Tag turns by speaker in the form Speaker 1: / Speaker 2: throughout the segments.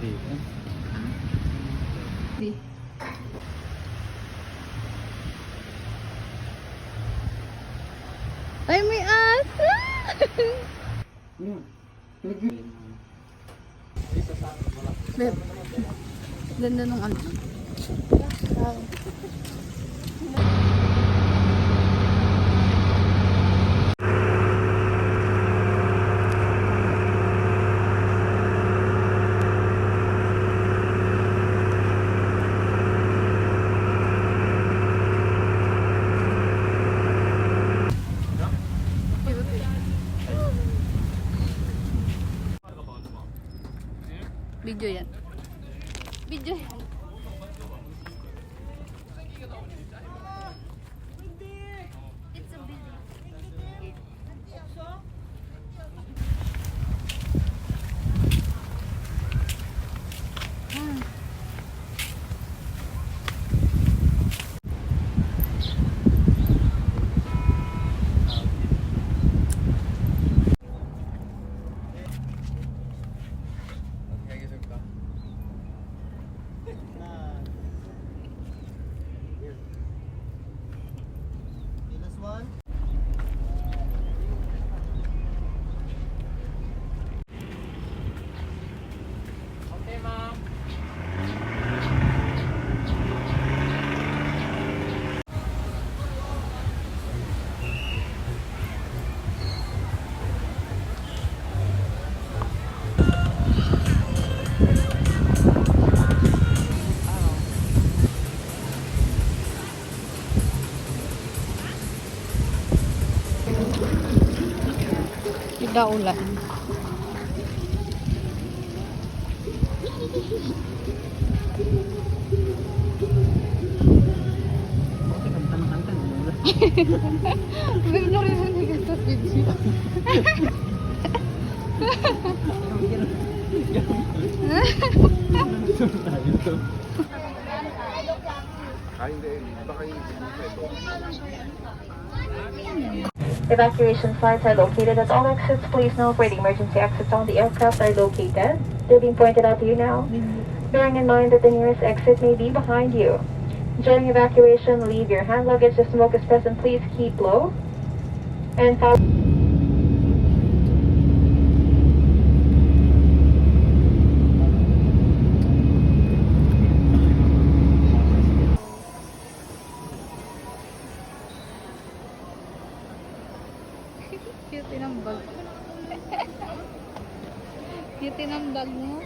Speaker 1: dito.
Speaker 2: Ay, may asa! Beb, ganda nung ano. Wow. Video yan. Video yan. It's a video. Tidak ulan. Bener ini kita video.
Speaker 3: Evacuation flights are located at all exits. Please note where the emergency exits on the aircraft are located. They're being pointed out to you now. Bearing in mind that the nearest exit may be behind you. During evacuation, leave your hand luggage. If smoke is present, please keep low. And follow.
Speaker 2: Cute ng bag. Cute ng bag mo.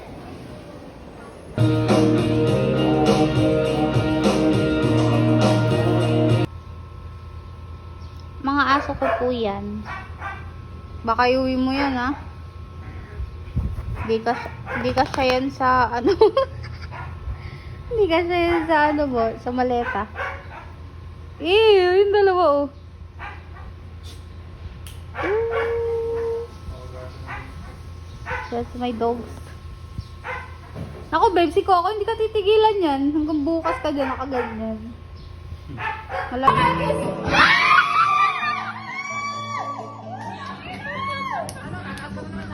Speaker 2: Mga aso ko po yan. Baka iuwi mo yan, ha? Di ka yan sa ano. Di ka yan sa ano mo, sa maleta. Yung dalawa, oh. That's my dogs. Ako, babe, si Coco, hindi ka titigilan yan. Hanggang bukas ka dyan, nakaganyan. Wala.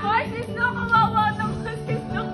Speaker 2: Hoy, sis, no, kawawa naman, sis, no.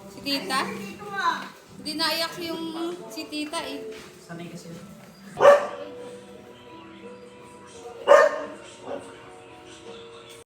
Speaker 2: Si tita? Hindi naiyak yung si tita eh.
Speaker 4: Sanay kasi.